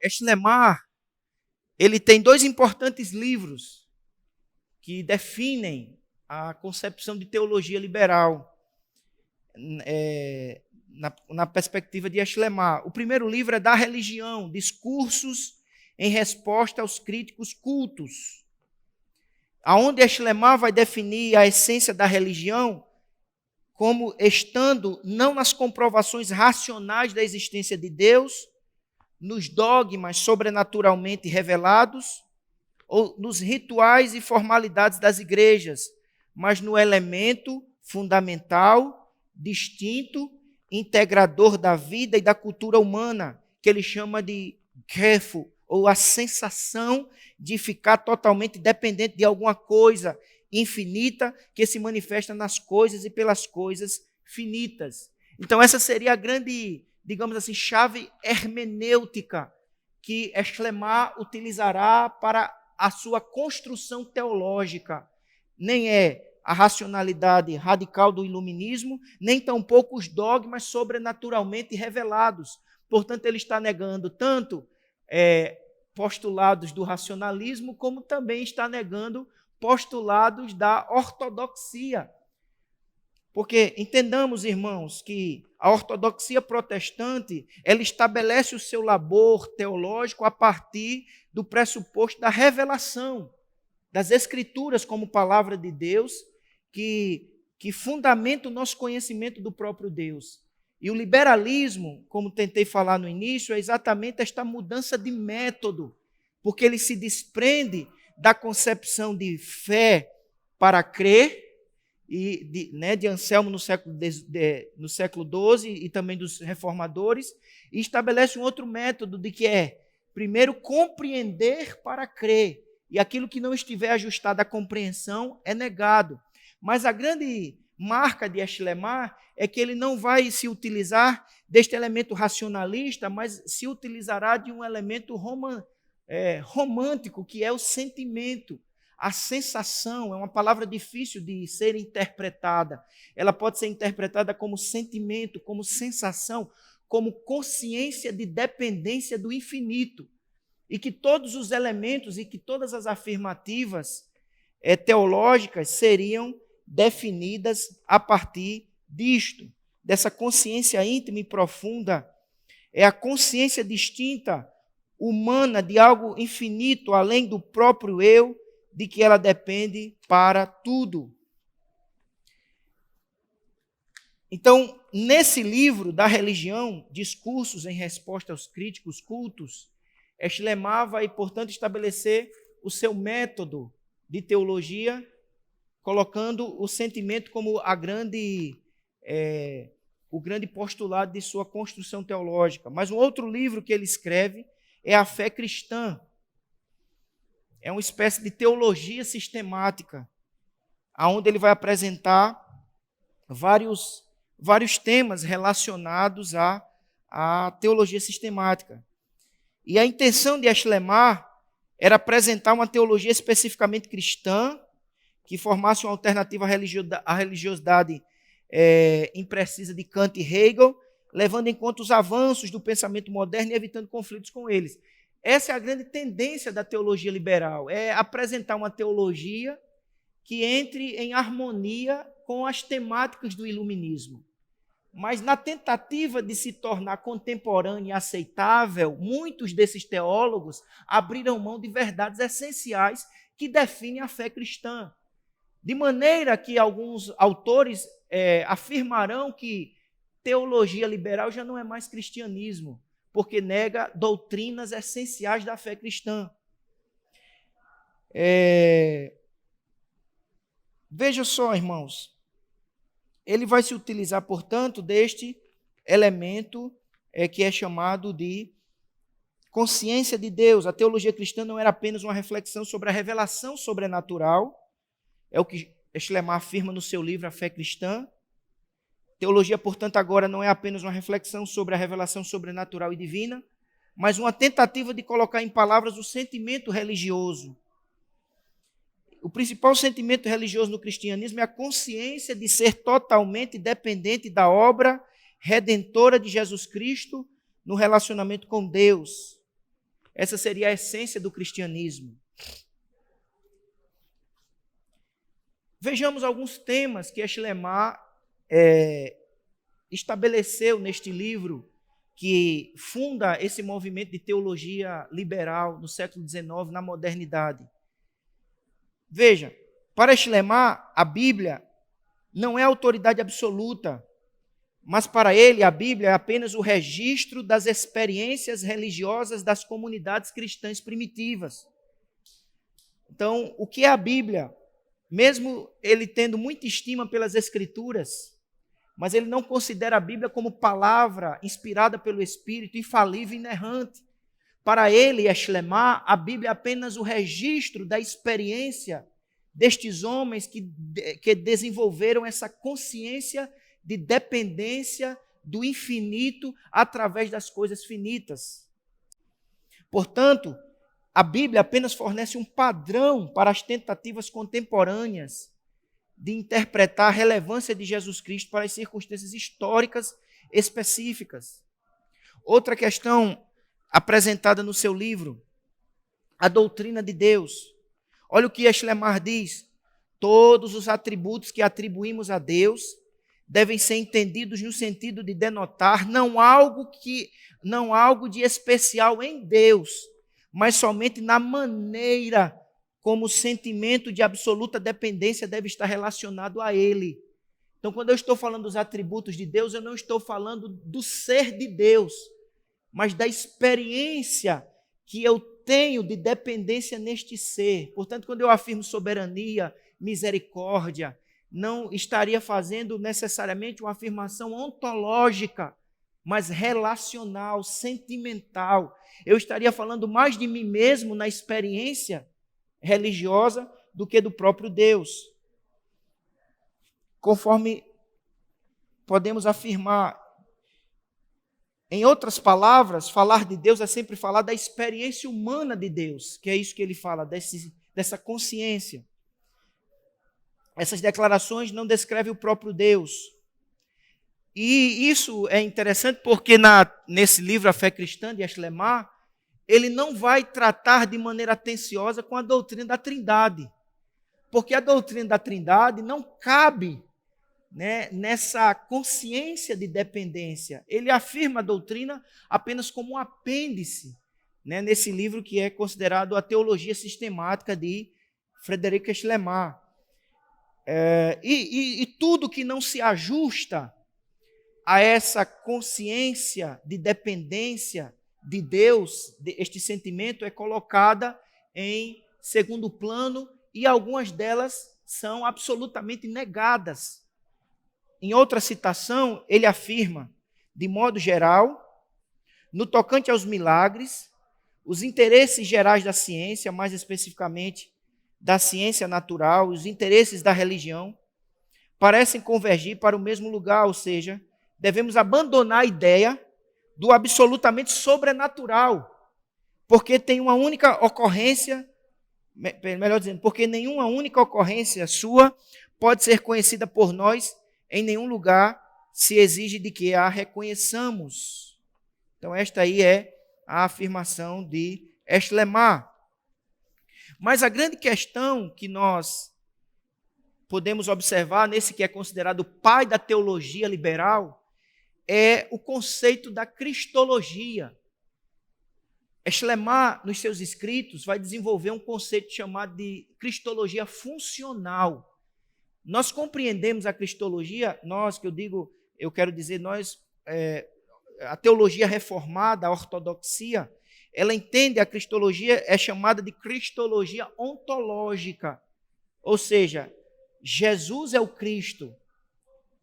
Schleiermacher, ele tem dois importantes livros que definem a concepção de teologia liberal na perspectiva de Schleiermacher. O primeiro livro é Da Religião, Discursos em Resposta aos Críticos Cultos, aonde Schleiermacher vai definir a essência da religião como estando não nas comprovações racionais da existência de Deus, nos dogmas sobrenaturalmente revelados, ou nos rituais e formalidades das igrejas, mas no elemento fundamental, distinto, integrador da vida e da cultura humana, que ele chama de Gefühl, ou a sensação de ficar totalmente dependente de alguma coisa infinita que se manifesta nas coisas e pelas coisas finitas. Então essa seria a grande, digamos assim, chave hermenêutica que Schleiermacher utilizará para a sua construção teológica. Nem é a racionalidade radical do iluminismo, nem tampouco os dogmas sobrenaturalmente revelados. Portanto, ele está negando tanto postulados do racionalismo, como também está negando postulados da ortodoxia. Porque entendamos, irmãos, que a ortodoxia protestante, ela estabelece o seu labor teológico a partir do pressuposto da revelação das Escrituras como palavra de Deus, que fundamenta o nosso conhecimento do próprio Deus. E o liberalismo, como tentei falar no início, é exatamente esta mudança de método, porque ele se desprende da concepção de fé para crer, de Anselmo no século XII e também dos reformadores, e estabelece um outro método de que é, primeiro, compreender para crer, e aquilo que não estiver ajustado à compreensão é negado. Mas a grande marca de Schleiermacher é que ele não vai se utilizar deste elemento racionalista, mas se utilizará de um elemento romântico, que é o sentimento. A sensação é uma palavra difícil de ser interpretada. Ela pode ser interpretada como sentimento, como sensação, como consciência de dependência do infinito. E que todos os elementos e que todas as afirmativas teológicas seriam definidas a partir disto, dessa consciência íntima e profunda. É a consciência distinta, humana, de algo infinito, além do próprio eu, de que ela depende para tudo. Então, nesse livro da religião, Discursos em Resposta aos Críticos Cultos, Schleiermacher vai, portanto, estabelecer o seu método de teologia, colocando o sentimento como o grande postulado de sua construção teológica. Mas um outro livro que ele escreve é A Fé Cristã. É uma espécie de teologia sistemática, onde ele vai apresentar vários temas relacionados à teologia sistemática. E a intenção de Schleiermacher era apresentar uma teologia especificamente cristã, que formasse uma alternativa à religiosidade imprecisa de Kant e Hegel, levando em conta os avanços do pensamento moderno e evitando conflitos com eles. Essa é a grande tendência da teologia liberal, é apresentar uma teologia que entre em harmonia com as temáticas do iluminismo. Mas na tentativa de se tornar contemporânea e aceitável, muitos desses teólogos abriram mão de verdades essenciais que definem a fé cristã. De maneira que alguns autores afirmarão que teologia liberal já não é mais cristianismo, porque nega doutrinas essenciais da fé cristã. Veja só, irmãos, ele vai se utilizar, portanto, deste elemento que é chamado de consciência de Deus. A teologia cristã não era apenas uma reflexão sobre a revelação sobrenatural, é o que Schleiermacher afirma no seu livro A Fé Cristã. Teologia, portanto, agora não é apenas uma reflexão sobre a revelação sobrenatural e divina, mas uma tentativa de colocar em palavras o sentimento religioso. O principal sentimento religioso no cristianismo é a consciência de ser totalmente dependente da obra redentora de Jesus Cristo no relacionamento com Deus. Essa seria a essência do cristianismo. Vejamos alguns temas que Schleiermacher estabeleceu neste livro, que funda esse movimento de teologia liberal no século XIX, na modernidade. Veja, para Schleiermacher, a Bíblia não é autoridade absoluta, mas para ele a Bíblia é apenas o registro das experiências religiosas das comunidades cristãs primitivas. Então, o que é a Bíblia? Mesmo ele tendo muita estima pelas Escrituras, mas ele não considera a Bíblia como palavra inspirada pelo Espírito, infalível e inerrante. Para ele, Schleiermacher, a Bíblia é apenas o registro da experiência destes homens que desenvolveram essa consciência de dependência do infinito através das coisas finitas. Portanto, a Bíblia apenas fornece um padrão para as tentativas contemporâneas de interpretar a relevância de Jesus Cristo para as circunstâncias históricas específicas. Outra questão apresentada no seu livro, a doutrina de Deus. Olha o que Schleiermacher diz: todos os atributos que atribuímos a Deus devem ser entendidos no sentido de denotar não algo de especial em Deus, mas somente na maneira como o sentimento de absoluta dependência deve estar relacionado a Ele. Então, quando eu estou falando dos atributos de Deus, eu não estou falando do ser de Deus, mas da experiência que eu tenho de dependência neste ser. Portanto, quando eu afirmo soberania, misericórdia, não estaria fazendo necessariamente uma afirmação ontológica, mas relacional, sentimental. Eu estaria falando mais de mim mesmo na experiência religiosa do que do próprio Deus. Conforme podemos afirmar, em outras palavras, falar de Deus é sempre falar da experiência humana de Deus, que é isso que ele fala, dessa consciência. Essas declarações não descrevem o próprio Deus. E isso é interessante porque nesse livro A Fé Cristã, de Schleiermacher, ele não vai tratar de maneira atenciosa com a doutrina da Trindade, porque a doutrina da Trindade não cabe, né, nessa consciência de dependência. Ele afirma a doutrina apenas como um apêndice, né, nesse livro que é considerado a teologia sistemática de Friedrich Schleiermacher. E tudo que não se ajusta a essa consciência de dependência de Deus, este sentimento é colocada em segundo plano e algumas delas são absolutamente negadas. Em outra citação, ele afirma, de modo geral, no tocante aos milagres, os interesses gerais da ciência, mais especificamente da ciência natural, os interesses da religião, parecem convergir para o mesmo lugar, ou seja, devemos abandonar a ideia do absolutamente sobrenatural, porque tem uma única ocorrência, melhor dizendo, porque nenhuma única ocorrência sua pode ser conhecida por nós em nenhum lugar, se exige de que a reconheçamos. Então esta aí é a afirmação de Schleiermacher. Mas a grande questão que nós podemos observar nesse que é considerado o pai da teologia liberal é o conceito da cristologia. Schleiermacher, nos seus escritos, vai desenvolver um conceito chamado de cristologia funcional. Nós compreendemos a cristologia, eu quero dizer, a teologia reformada, a ortodoxia, ela entende a cristologia, é chamada de cristologia ontológica. Ou seja, Jesus é o Cristo.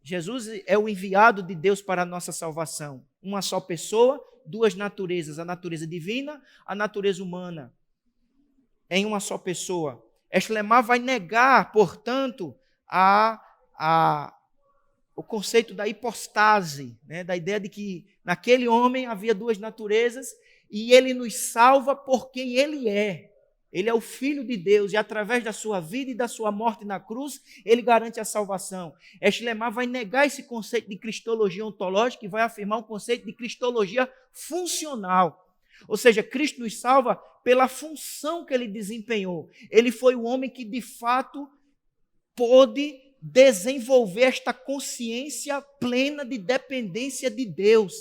Jesus é o enviado de Deus para a nossa salvação. Uma só pessoa, duas naturezas, a natureza divina, a natureza humana, em uma só pessoa. Schleiermacher vai negar, portanto, o conceito da hipostase, né, da ideia de que naquele homem havia duas naturezas e ele nos salva por quem ele é. Ele é o Filho de Deus e através da sua vida e da sua morte na cruz, ele garante a salvação. Schleiermacher vai negar esse conceito de cristologia ontológica e vai afirmar um conceito de cristologia funcional. Ou seja, Cristo nos salva pela função que ele desempenhou. Ele foi o homem que, de fato, pôde desenvolver esta consciência plena de dependência de Deus.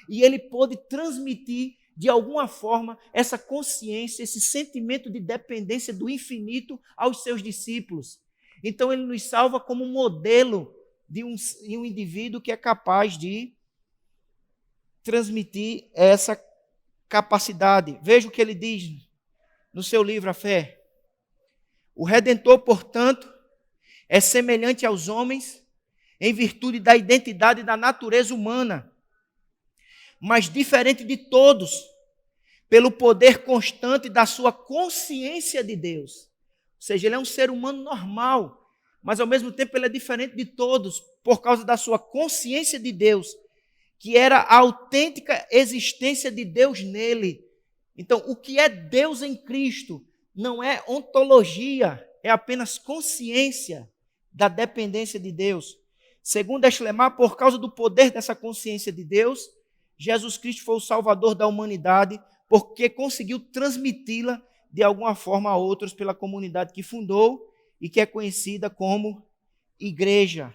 E ele pôde transmitir, de alguma forma, essa consciência, esse sentimento de dependência do infinito aos seus discípulos. Então, ele nos salva como modelo de um indivíduo que é capaz de transmitir essa capacidade. Veja o que ele diz no seu livro A Fé. O Redentor, portanto, é semelhante aos homens em virtude da identidade da natureza humana, mas diferente de todos pelo poder constante da sua consciência de Deus. Ou seja, ele é um ser humano normal, mas ao mesmo tempo ele é diferente de todos por causa da sua consciência de Deus, que era a autêntica existência de Deus nele. Então, o que é Deus em Cristo não é ontologia, é apenas consciência da dependência de Deus. Segundo Schleiermacher, por causa do poder dessa consciência de Deus, Jesus Cristo foi o Salvador da humanidade, porque conseguiu transmiti-la de alguma forma a outros pela comunidade que fundou e que é conhecida como igreja.